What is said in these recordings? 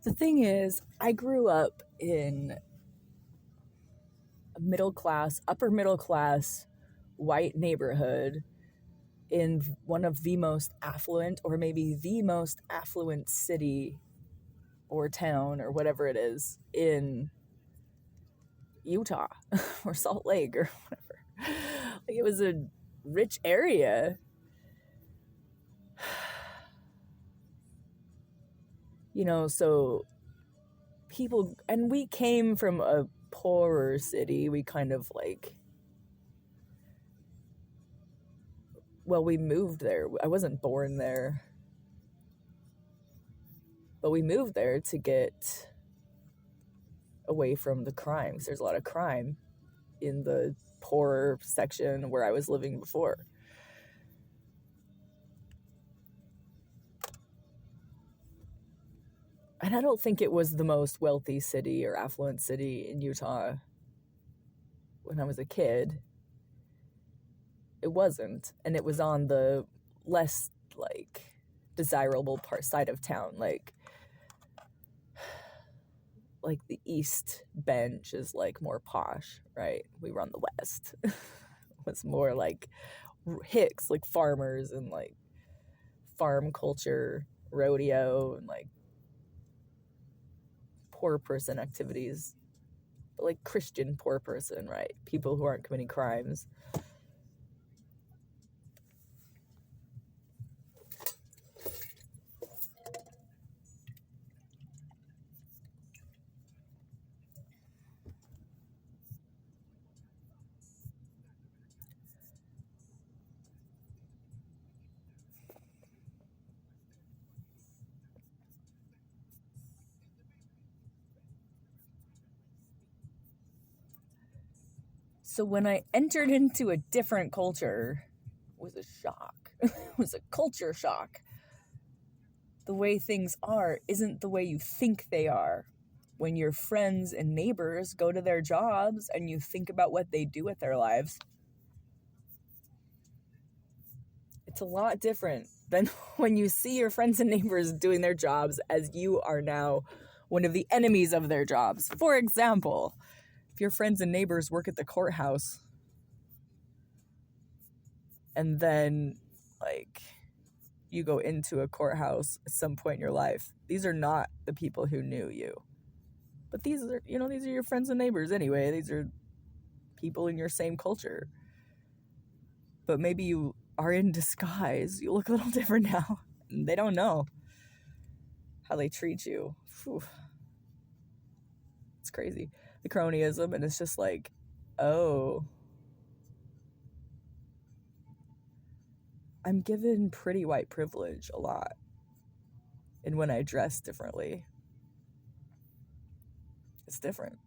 The thing is, I grew up in a upper middle class, white neighborhood in one of the most affluent, or maybe the most affluent city or town or whatever it is in Utah or Salt Lake or whatever. Like, it was a rich area. So people, and we came from a poorer city. We kind of we moved there. I wasn't born there, but we moved there to get away from the crime, because there's a lot of crime in the poorer section where I was living before. And I don't think it was the most wealthy city or affluent city in Utah when I was a kid. It wasn't. And it was on the less, desirable side of town. Like the East Bench is, more posh, right? We were on the West. It was more like hicks, farmers and, farm culture, rodeo, and, poor person activities, but Christian poor person, right? People who aren't committing crimes. So when I entered into a different culture, it was a shock. It was a culture shock. The way things are isn't the way you think they are. When your friends and neighbors go to their jobs and you think about what they do with their lives, it's a lot different than when you see your friends and neighbors doing their jobs as you are now one of the enemies of their jobs. For example, if your friends and neighbors work at the courthouse and then you go into a courthouse at some point in your life, these are not the people who knew you. But these are your friends and neighbors anyway. These are people in your same culture. But maybe you are in disguise. You look a little different now. And they don't know how they treat you. Whew. It's crazy. The cronyism, and it's just oh, I'm given pretty white privilege a lot. And when I dress differently, it's different.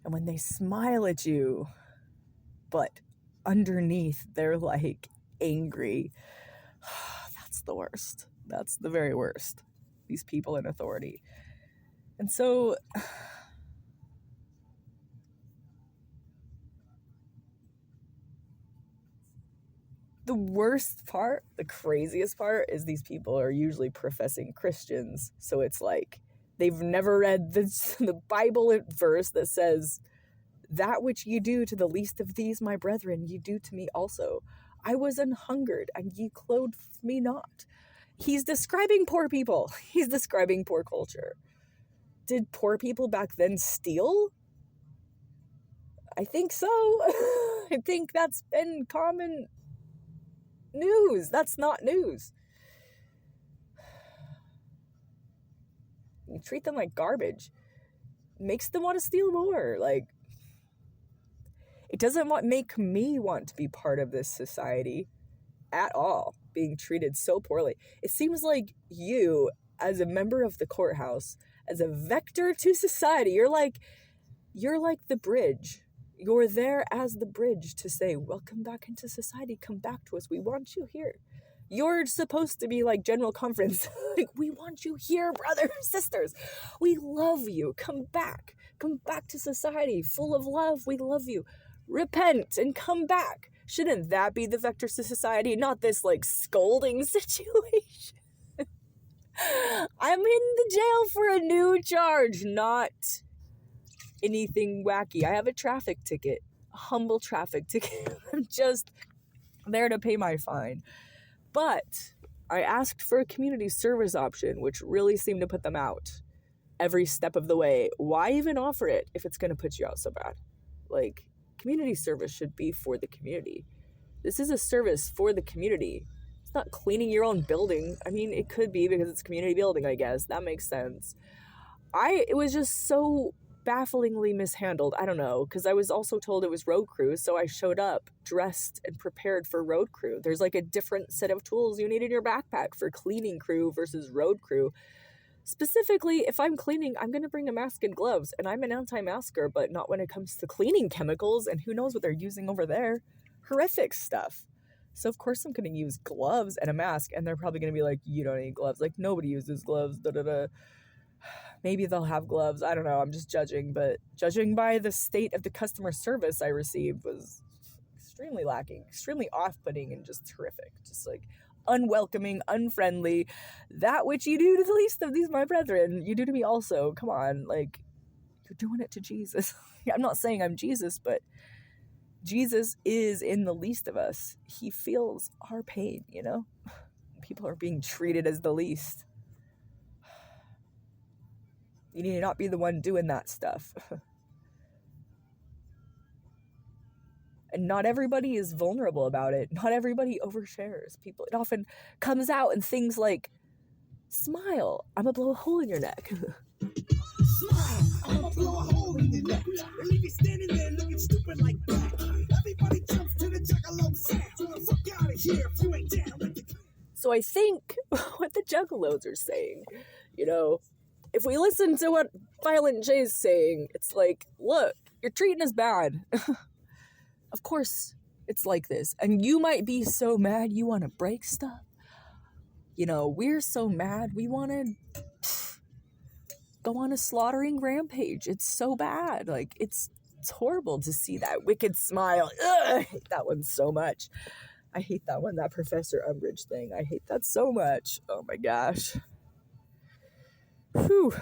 And when they smile at you, but underneath they're angry, that's the worst. That's the very worst. These people in authority. And so the worst part, the craziest part, is these people are usually professing Christians. So it's they've never read the Bible verse that says, "That which ye do to the least of these, my brethren, ye do to me also. I was an hungered, and ye clothed me not." He's describing poor people. He's describing poor culture. Did poor people back then steal? I think so. I think that's been common news. That's not news. You treat them like garbage. Makes them want to steal more. It doesn't make me want to be part of this society at all, being treated so poorly. It seems like you, as a member of the courthouse, as a vector to society, you're like the bridge. You're there as the bridge to say, welcome back into society. Come back to us. We want you here. You're supposed to be like General Conference. Like, we want you here, brothers, sisters. We love you. Come back. Come back to society full of love. We love you. Repent and come back. Shouldn't that be the vector to society? Not this like scolding situation. I'm in the jail for a new charge, not anything wacky. I have a traffic ticket, a humble traffic ticket. I'm just there to pay my fine. But I asked for a community service option, which really seemed to put them out every step of the way. Why even offer it if it's going to put you out so bad? Like, community service should be for the community. This is a service for the community. It's not cleaning your own building. I mean, it could be because it's a community building, I guess. That makes sense. It was just so bafflingly mishandled. I don't know, because I was also told it was road crew, so I showed up dressed and prepared for road crew. There's like a different set of tools you need in your backpack for cleaning crew versus road crew. Specifically, if I'm cleaning, I'm going to bring a mask and gloves, and I'm an anti-masker, but not when it comes to cleaning chemicals, and who knows what they're using over there. Horrific stuff. So of course I'm going to use gloves and a mask, and they're probably going to be like, you don't need gloves. Like, nobody uses gloves, da-da-da. Maybe they'll have gloves. I don't know. I'm just judging. But judging by the state of the customer service I received was extremely lacking, extremely off-putting, and just horrific. Just like unwelcoming, unfriendly. That which you do to the least of these, my brethren, you do to me also. Come on. Like, you're doing it to Jesus. I'm not saying I'm Jesus, but Jesus is in the least of us. He feels our pain, you know? People are being treated as the least. You need to not be the one doing that stuff. And not everybody is vulnerable about it. Not everybody overshares. People, it often comes out in things like, smile, I'm gonna blow a hole in your neck. Smile, I'm gonna blow a hole in your neck. And leave you standing there looking stupid like that. Everybody jumps to the juggalo sound. So fuck out of here if you ain't down with the... So I think what the juggalos are saying, you know, if we listen to what Violent J's saying, it's like, look, you're treating us bad. Of course it's like this. And you might be so mad you want to break stuff. You know, we're so mad we want to go on a slaughtering rampage. It's so bad. Like, it's horrible to see that wicked smile. Ugh, I hate that one so much. I hate that one, that Professor Umbridge thing. I hate that so much. Oh my gosh. Whew.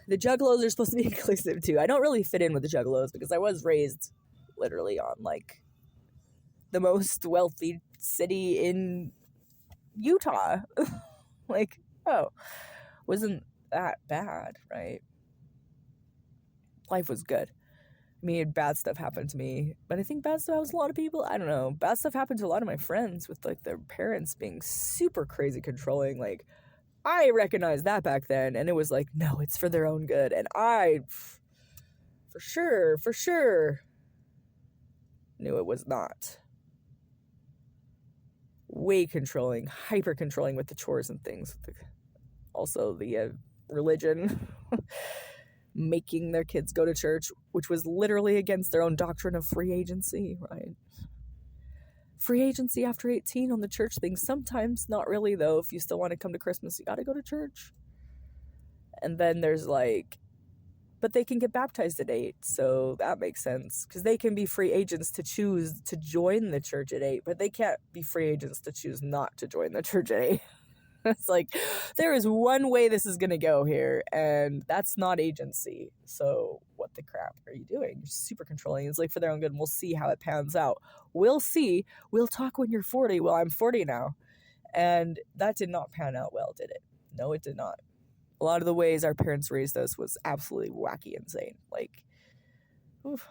The juggalos are supposed to be inclusive too. I don't really fit in with the juggalos because I was raised literally on like the most wealthy city in Utah. Like, oh, wasn't that bad, right? Life was good. I mean, bad stuff happened to me, but I think bad stuff happens to a lot of people. I don't know. Bad stuff happened to a lot of my friends with like their parents being super crazy controlling. Like, I recognized that back then, and it was like, no, it's for their own good. And I, for sure, knew it was not. Way controlling, hyper controlling with the chores and things. Also, the religion, making their kids go to church, which was literally against their own doctrine of free agency, right? Free agency after 18 on the church thing. Sometimes, not really, though. If you still want to come to Christmas, you got to go to church. And then there's like, but they can get baptized at 8, so that makes sense. Because they can be free agents to choose to join the church at 8, but they can't be free agents to choose not to join the church at 8. It's like, there is one way this is going to go here, and that's not agency. So what the crap are you doing? You're super controlling. It's like for their own good, and we'll see how it pans out. We'll see. We'll talk when you're 40. Well, I'm 40 now. And that did not pan out well, did it? No, it did not. A lot of the ways our parents raised us was absolutely wacky, insane. Like, oof.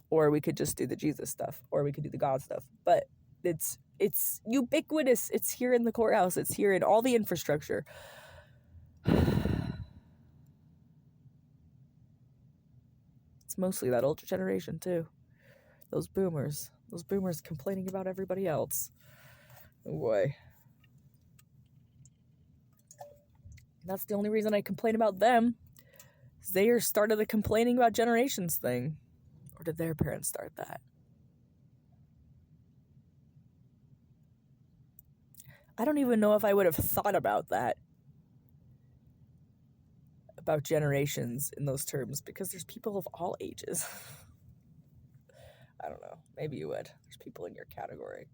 Or we could just do the Jesus stuff, or we could do the God stuff. But it's ubiquitous. It's here in the courthouse. It's here in all the infrastructure. It's mostly that older generation, too. Those boomers complaining about everybody else. Oh, boy. That's the only reason I complain about them. They started the complaining about generations thing. Or did their parents start that? I don't even know if I would have thought about that. About generations in those terms. Because there's people of all ages. I don't know. Maybe you would. There's people in your category.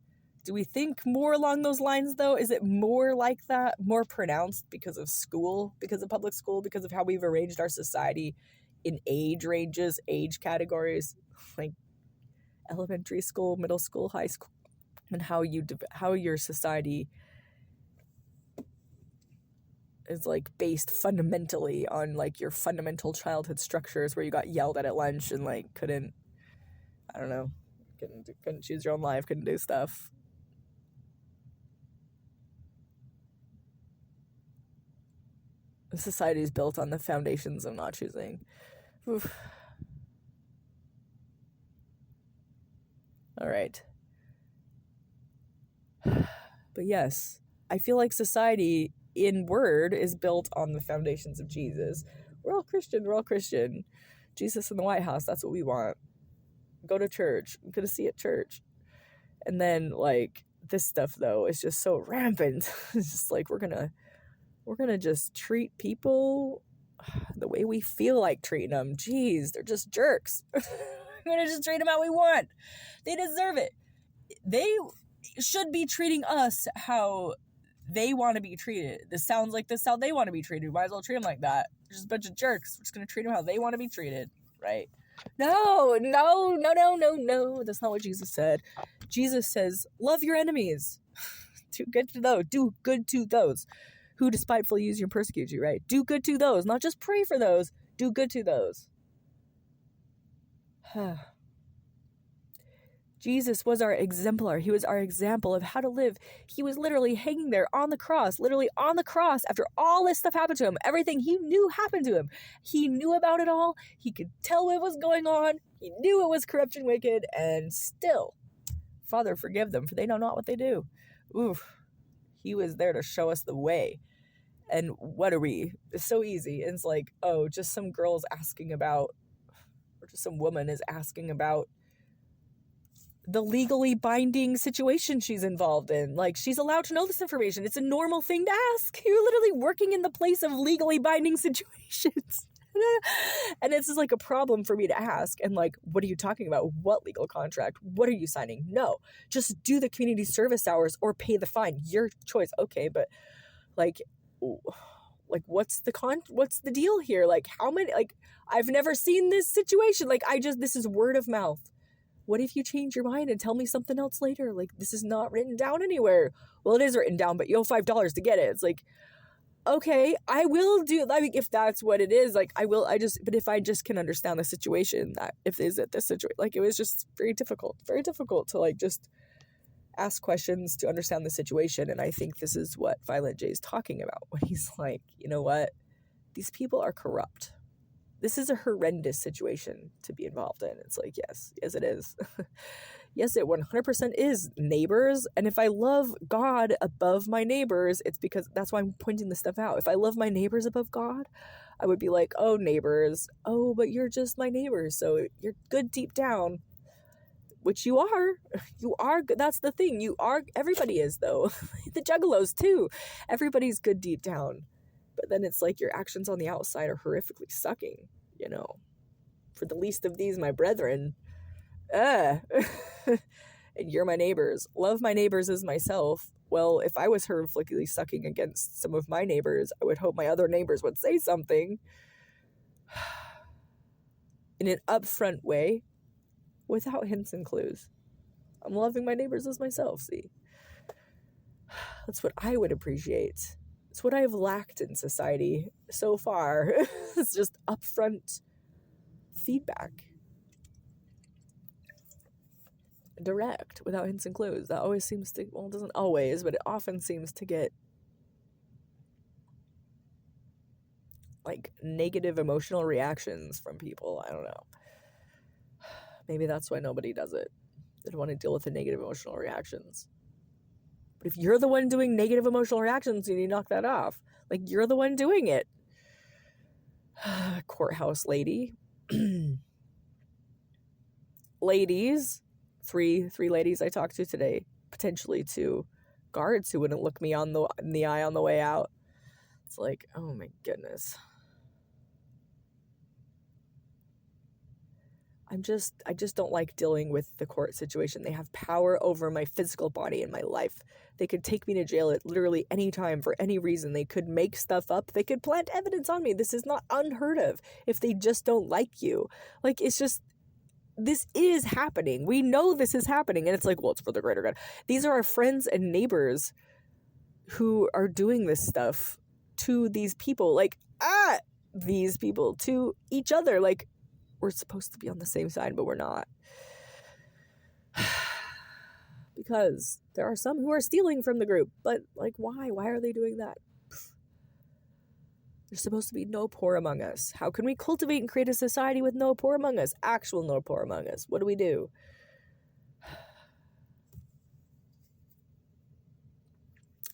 Do we think more along those lines, though? Is it more like that? More pronounced because of school? Because of public school? Because of how we've arranged our society in age ranges, age categories? Like elementary school, middle school, high school? And how your society is, like, based fundamentally on, like, your fundamental childhood structures where you got yelled at lunch and, like, couldn't, I don't know, couldn't choose your own life, couldn't do stuff. Society is built on the foundations of not choosing. Oof. All right. But yes, I feel like society in word is built on the foundations of Jesus. We're all Christian. Jesus in the White House, that's what we want. Go to church. I'm going to see at church. And then, like, this stuff, though, is just so rampant. It's just like, we're gonna just treat people the way we feel like treating them. Jeez, they're just jerks. We're gonna just treat them how we want. They deserve it. They should be treating us how they want to be treated. This sounds like this is how they want to be treated. Might as well treat them like that. They're just a bunch of jerks. We're just gonna treat them how they want to be treated, right? No. That's not what Jesus said. Jesus says, love your enemies. Do good to those who despitefully use you and persecute you, right? Do good to those, not just pray for those. Do good to those. Jesus was our exemplar. He was our example of how to live. He was literally hanging there on the cross after all this stuff happened to him. Everything he knew happened to him. He knew about it all. He could tell what was going on. He knew it was corrupt and wicked, and still, Father, forgive them, for they know not what they do. Oof. He was there to show us the way. And what are we? It's so easy. It's like, oh, just some girl's asking about, or just some woman is asking about the legally binding situation she's involved in. Like, she's allowed to know this information. It's a normal thing to ask. You're literally working in the place of legally binding situations. And it's just like a problem for me to ask. And like, what are you talking about? What legal contract? What are you signing? No, just do the community service hours or pay the fine. Your choice. Okay, but like what's the deal here? Like, how many, like, I've never seen this situation. Like, this is word of mouth. What if you change your mind and tell me something else later? Like, this is not written down anywhere. Well, it is written down, but you owe $5 to get it. It's like, okay, I will do, like, if that's what it is, like, but if I just can understand the situation, that if is it this situation, like, it was just very difficult to, like, just ask questions to understand the situation. And I think this is what Violent J is talking about when he's like, you know what? These people are corrupt. This is a horrendous situation to be involved in. It's like, yes, it is. Yes, it 100% is neighbors. And if I love God above my neighbors, it's because that's why I'm pointing this stuff out. If I love my neighbors above God, I would be like, oh, neighbors. Oh, but you're just my neighbors. So you're good deep down, which you are. You are good. That's the thing. You are. Everybody is, though. The juggalos, too. Everybody's good deep down. But then it's like your actions on the outside are horrifically sucking, you know. For the least of these, my brethren. And you're my neighbors. Love my neighbors as myself. Well, if I was horrifically sucking against some of my neighbors, I would hope my other neighbors would say something in an upfront way without hints and clues. I'm loving my neighbors as myself, see? That's what I would appreciate. It's what I've lacked in society so far. It's just upfront feedback. Direct, without hints and clues. That always seems to, well, it doesn't always, but it often seems to get like negative emotional reactions from people. I don't know. Maybe that's why nobody does it. They don't want to deal with the negative emotional reactions. But if you're the one doing negative emotional reactions, you need to knock that off. Like, you're the one doing it. Courthouse lady. Ladies, three ladies I talked to today, potentially two guards who wouldn't look me in the eye on the way out. It's like, oh my goodness. I just don't like dealing with the court situation. They have power over my physical body and my life. They could take me to jail at literally any time for any reason. They could make stuff up. They could plant evidence on me. This is not unheard of if they just don't like you. Like, it's just, this is happening. We know this is happening. And it's like, well, it's for the greater good. These are our friends and neighbors who are doing this stuff to these people. Like, these people to each other. Like, we're supposed to be on the same side, but we're not. Because there are some who are stealing from the group. But, like, why? Why are they doing that? There's supposed to be no poor among us. How can we cultivate and create a society with no poor among us? Actual no poor among us. What do we do?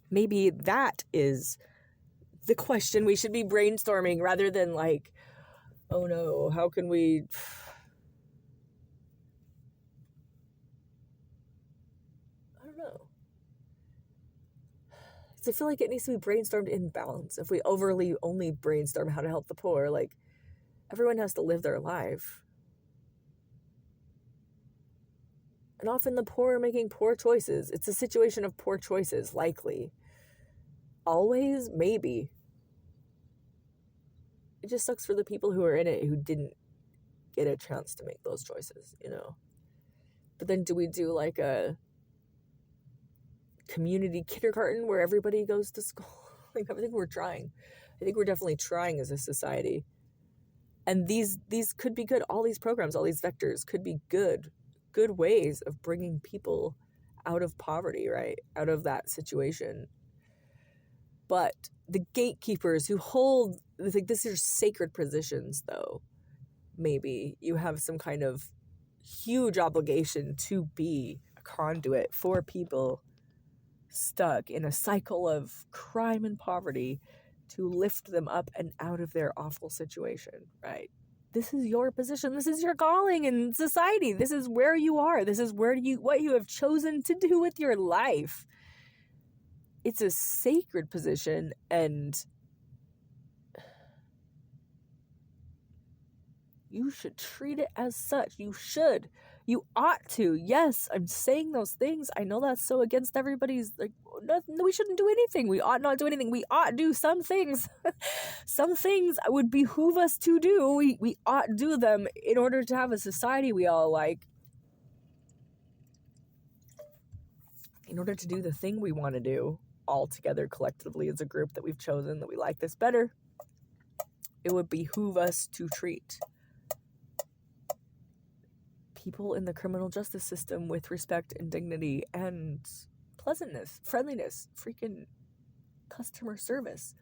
Maybe that is the question we should be brainstorming rather than like, oh no, how can we... I don't know. I feel like it needs to be brainstormed in balance. If we overly only brainstorm how to help the poor, like, everyone has to live their life. And often the poor are making poor choices. It's a situation of poor choices, likely. Always? Maybe. It just sucks for the people who are in it who didn't get a chance to make those choices, you know? But then do we do like a community kindergarten where everybody goes to school? Like, I think we're trying. I think we're definitely trying as a society. And these could be good. All these programs, all these vectors could be good ways of bringing people out of poverty, right? Out of that situation. But the gatekeepers who hold, like, these are sacred positions, though. Maybe you have some kind of huge obligation to be a conduit for people stuck in a cycle of crime and poverty to lift them up and out of their awful situation, right? This is your position. This is your calling in society. This is where you are. This is what you have chosen to do with your life. It's a sacred position, and you should treat it as such. You should. You ought to. Yes, I'm saying those things. I know that's so against everybody's, like, no, we shouldn't do anything. We ought not do anything. We ought do some things. Some things would behoove us to do. We ought do them in order to have a society we all like. In order to do the thing we want to do all together collectively as a group that we've chosen, that we like this better, it would behoove us to treat people in the criminal justice system with respect and dignity and pleasantness, friendliness, freaking customer service.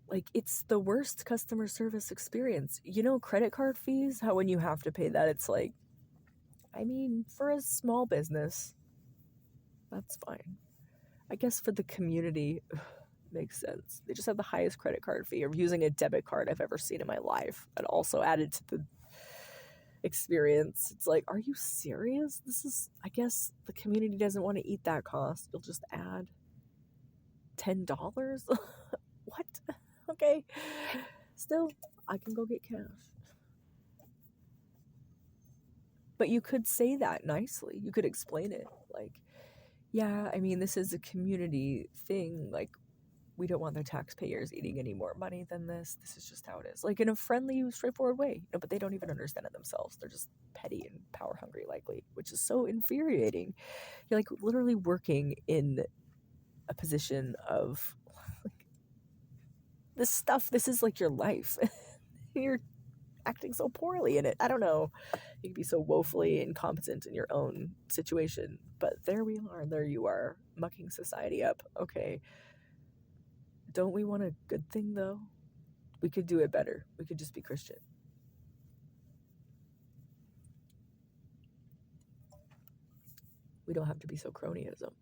Like, it's the worst customer service experience. You know, credit card fees, how when you have to pay that, it's like, I mean, for a small business, that's fine. I guess for the community, makes sense. They just have the highest credit card fee, or using a debit card I've ever seen in my life. That also added to the experience. It's like, are you serious? This is, I guess the community doesn't want to eat that cost. You'll just add $10? What? Okay. Still, I can go get cash. But you could say that nicely. You could explain it. Like, yeah, I mean, this is a community thing. Like, we don't want the taxpayers eating any more money than this. This is just how it is. Like, in a friendly, straightforward way. No, but they don't even understand it themselves. They're just petty and power hungry, likely, which is so infuriating. You're, like, literally working in a position of, like, this stuff. This is, like, your life. You're acting so poorly in it. I don't know. You can be so woefully incompetent in your own situation. But there we are. There you are, mucking society up. Okay. Don't we want a good thing, though? We could do it better. We could just be Christian. We don't have to be so cronyism.